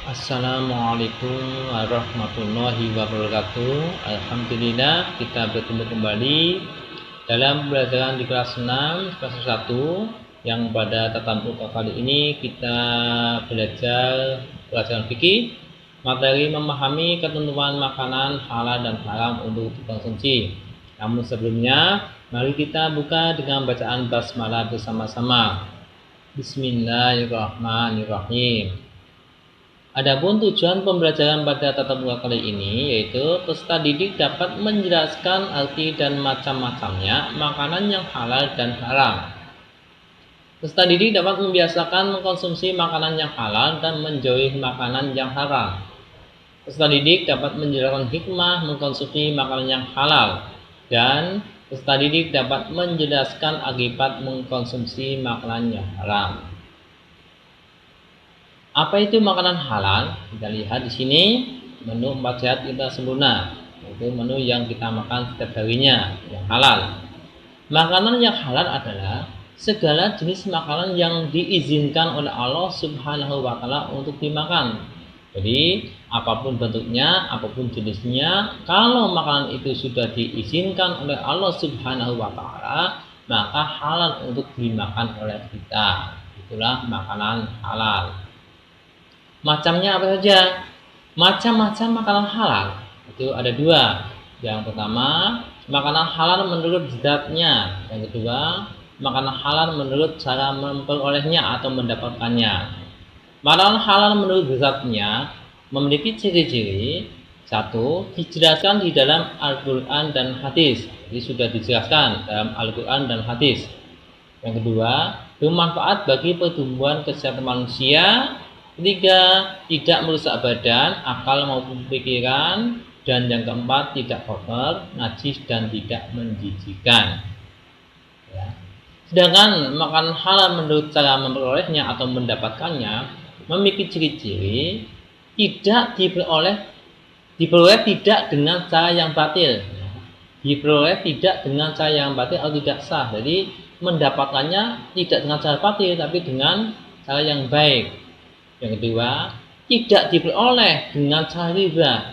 Assalamualaikum warahmatullahi wabarakatuh. Alhamdulillah kita bertemu kembali dalam pembelajaran di kelas 6 semester 1 yang pada tataran muka kali ini kita belajar pelajaran fikih materi memahami ketentuan makanan halal dan haram untuk dikonsumsi. Namun sebelumnya mari kita buka dengan bacaan basmalah bersama-sama. Bismillahirrahmanirrahim. Adapun tujuan pembelajaran pada tatap muka kali ini yaitu peserta didik dapat menjelaskan arti dan macam-macamnya makanan yang halal dan haram. Peserta didik dapat membiasakan mengkonsumsi makanan yang halal dan menjauhi makanan yang haram. Peserta didik dapat menjelaskan hikmah mengkonsumsi makanan yang halal dan peserta didik dapat menjelaskan akibat mengkonsumsi makanan yang haram. Apa itu makanan halal? Kita lihat di sini menu 4 sehat kita sempurna, yaitu menu yang kita makan setiap harinya yang halal. Makanan yang halal adalah segala jenis makanan yang diizinkan oleh Allah Subhanahu wa taala untuk dimakan. Jadi, apapun bentuknya, apapun jenisnya, kalau makanan itu sudah diizinkan oleh Allah Subhanahu wa taala, maka halal untuk dimakan oleh kita. Itulah makanan halal. Macamnya apa saja? Macam-macam makanan halal itu ada 2. Yang pertama, makanan halal menurut zatnya. Yang kedua, makanan halal menurut cara memperolehnya atau mendapatkannya. Makanan halal menurut zatnya memiliki ciri-ciri. 1. Dijelaskan di dalam Al-Quran dan hadis. Jadi sudah dijelaskan dalam Al-Quran dan hadis. Yang kedua, bermanfaat bagi pertumbuhan kesehatan manusia. 3. Tidak merusak badan, akal maupun pikiran. Dan yang keempat, tidak kotor, najis dan tidak menjijikan. Ya. Sedangkan makanan halal menurut cara memperolehnya atau mendapatkannya memiliki ciri-ciri tidak diperoleh tidak dengan cara yang batil. Diperoleh tidak dengan cara yang batil atau tidak sah. Jadi mendapatkannya tidak dengan cara batil tapi dengan cara yang baik. Yang kedua, tidak diperoleh dengan cara riba.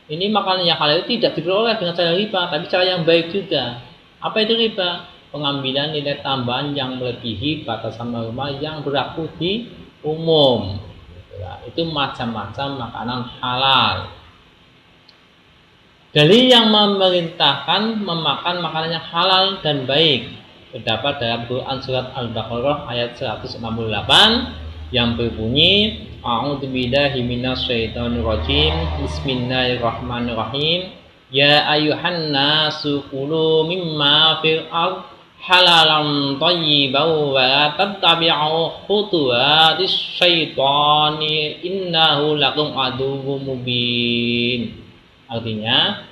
Ini makanan yang halal itu tidak diperoleh dengan cara riba, tapi cara yang baik juga. Apa itu riba? Pengambilan nilai tambahan yang melebihi batasan norma yang berlaku di umum. Itu macam-macam makanan halal. Dalil yang memerintahkan memakan makanan yang halal dan baik terdapat dalam Quran surat Al-Baqarah ayat 168 yang berbunyi A'udzubillahi minasyaitonir rajim. Bismillahirrahmanirrahim. Ya ayyuhan nasu kulu mimma fil ardh halalan thayyiban wa tattabi'u khutuwatis syaitani innahu lakum aduwwum mubin. Artinya,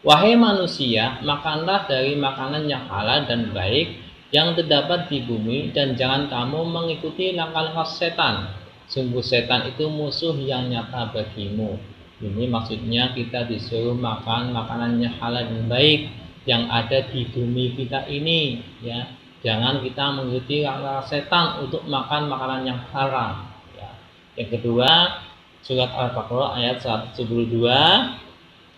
wahai manusia, makanlah dari makanan yang halal dan baik yang terdapat di bumi dan jangan kamu mengikuti langkah-langkah setan. Sungguh setan itu musuh yang nyata bagimu. Ini maksudnya kita disuruh makan makanan yang halal dan baik yang ada di bumi kita ini, ya. Jangan kita mengikuti langkah setan untuk makan makanan yang haram, ya. Yang kedua, surat Al-Baqarah ayat 172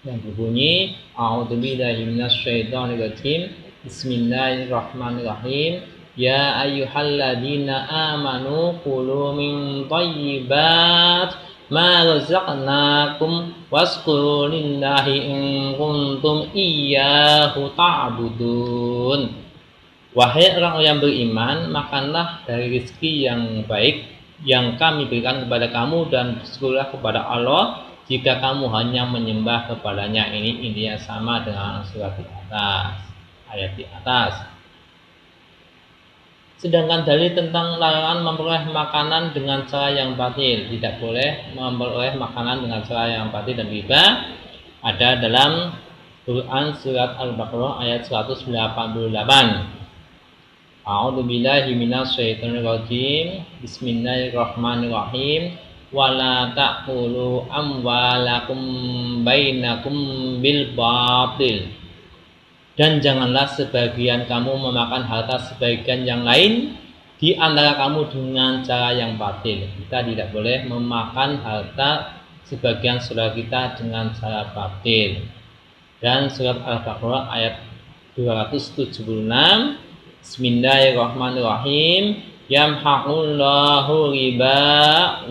yang berbunyi A'udzubillahi minasyaitonir rajim. Bismillahirrahmanirrahim. Ya ayyuhalladzina amanu kulu min thayyibat ma razaqnakum wazkuru lillahi in kuntum iyyahu ta'budun. Wahai orang yang beriman, makanlah dari rezeki yang baik yang kami berikan kepada kamu dan bersyukurlah kepada Allah jika kamu hanya menyembah kepadanya. Ini intinya sama dengan surat di atas, ayat di atas. Sedangkan dalil tentang larangan memperoleh makanan dengan cara yang batil, tidak boleh memperoleh makanan dengan cara yang batil dan riba, ada dalam Quran surat Al-Baqarah ayat 188. A'udzubillahi minasyaitonir rajim. Bismillahirrahmanirrahim. Wala ta'kulu amwalakum bainakum bil batil. Dan janganlah sebagian kamu memakan harta sebagian yang lain di antara kamu dengan cara yang batil. Kita tidak boleh memakan harta sebagian saudara kita dengan cara batil. Dan surat Al-Baqarah ayat 276, Bismillahirrahmanirrahim, yamhaqullahu riba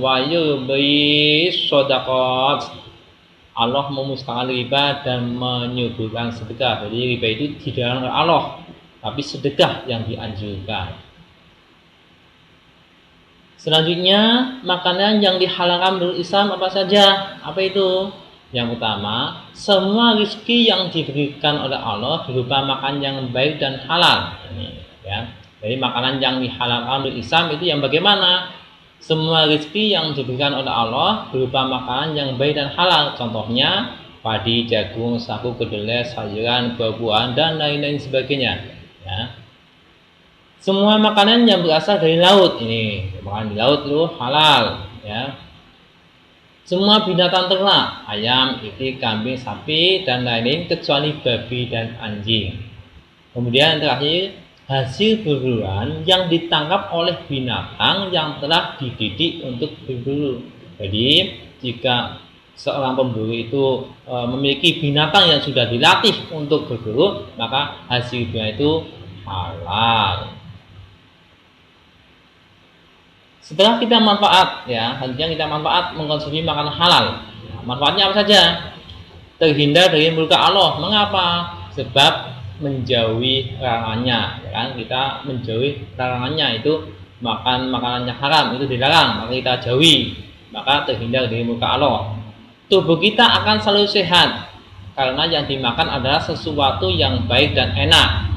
wa yurbi shadaqat. Allah memusnahkan riba dan menyuburkan sedekah. Jadi riba itu dilarang oleh Allah, tapi sedekah yang dianjurkan. Selanjutnya, makanan yang dihalalkan menurut Islam apa saja? Apa itu? Yang pertama, semua rezeki yang diberikan oleh Allah berupa makan yang baik dan halal. Ini, ya. Jadi makanan yang dihalalkan menurut Islam itu yang bagaimana? Semua rezeki yang diberikan oleh Allah berupa makanan yang baik dan halal. Contohnya, padi, jagung, sagu, kedelai, sayuran, buah-buahan, dan lain-lain sebagainya. Ya. Semua makanan yang berasal dari laut, ini makanan di laut itu halal, ya. Semua binatang ternak, ayam, itik, kambing, sapi, dan lain-lain kecuali babi dan anjing. Kemudian terakhir, hasil buruan yang ditangkap oleh binatang yang telah dididik untuk berburu. Jadi jika seorang pemburu itu memiliki binatang yang sudah dilatih untuk berburu, maka hasilnya itu halal. Setelah kita manfaat, ya, tentunya kita manfaat mengkonsumsi makanan halal. Manfaatnya apa saja? Terhindar dari murka Allah. Mengapa? Sebab menjauhi larangannya, ya kan? Kita menjauhi larangannya, itu makan makanan yang haram itu dilarang, maka kita jauhi, maka terhindar dari murka Allah. Tubuh kita akan selalu sehat karena yang dimakan adalah sesuatu yang baik dan enak.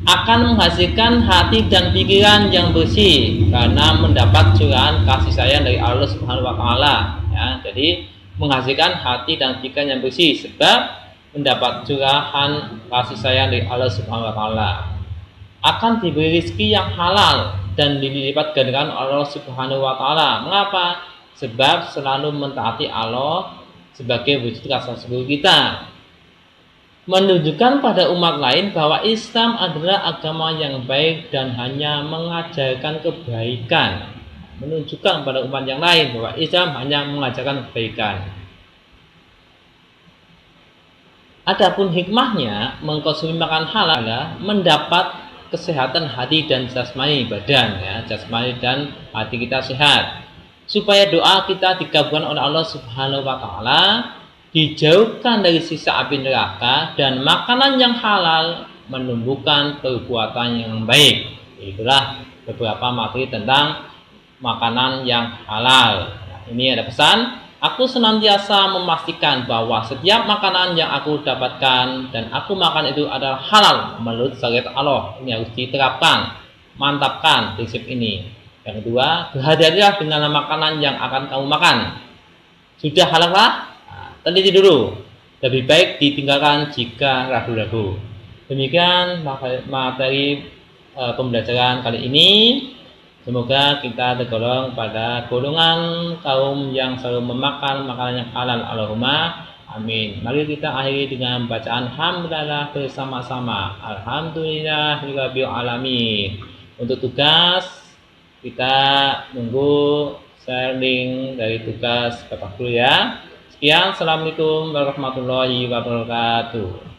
Akan menghasilkan hati dan pikiran yang bersih karena mendapat curahan kasih sayang dari Allah Subhanahu wa taala, ya. Jadi menghasilkan hati dan pikiran yang bersih sebab mendapat curahan kasih sayang dari Allah Subhanahu wa taala. Akan diberi rezeki yang halal dan dilipat gandakan Allah Subhanahu wa taala. Mengapa? Sebab selalu mentaati Allah sebagai wujud rasa syukur kita. Menunjukkan pada umat lain bahwa Islam adalah agama yang baik dan hanya mengajarkan kebaikan. Menunjukkan pada umat yang lain bahwa Islam hanya mengajarkan kebaikan. Adapun hikmahnya mengkonsumsi makan halal adalah mendapat kesehatan hati dan jasmani badan, ya, jasmani dan hati kita sehat. Supaya doa kita dikabulkan oleh Allah Subhanahu wa taala, dijauhkan dari siksa api neraka, dan makanan yang halal menumbuhkan perbuatan yang baik. Itulah beberapa materi tentang makanan yang halal. Nah, ini ada pesan, aku senantiasa memastikan bahwa setiap makanan yang aku dapatkan dan aku makan itu adalah halal menurut syariat Allah. Ini harus diterapkan, mantapkan prinsip ini. Yang kedua, berhati-hatilah dengan makanan yang akan kamu makan. Sudah halal lah? Teliti dulu, lebih baik ditinggalkan jika ragu-ragu. Demikian materi pembelajaran kali ini. Semoga kita tergolong pada golongan kaum yang selalu memakan makanan yang halal. Allahumma amin. Mari kita akhiri dengan bacaan hamdalah bersama-sama. Alhamdulillahirabbil alamin. Untuk tugas kita nunggu sharing dari tugas Bapak Guru, ya. Sekian, assalamualaikum warahmatullahi wabarakatuh.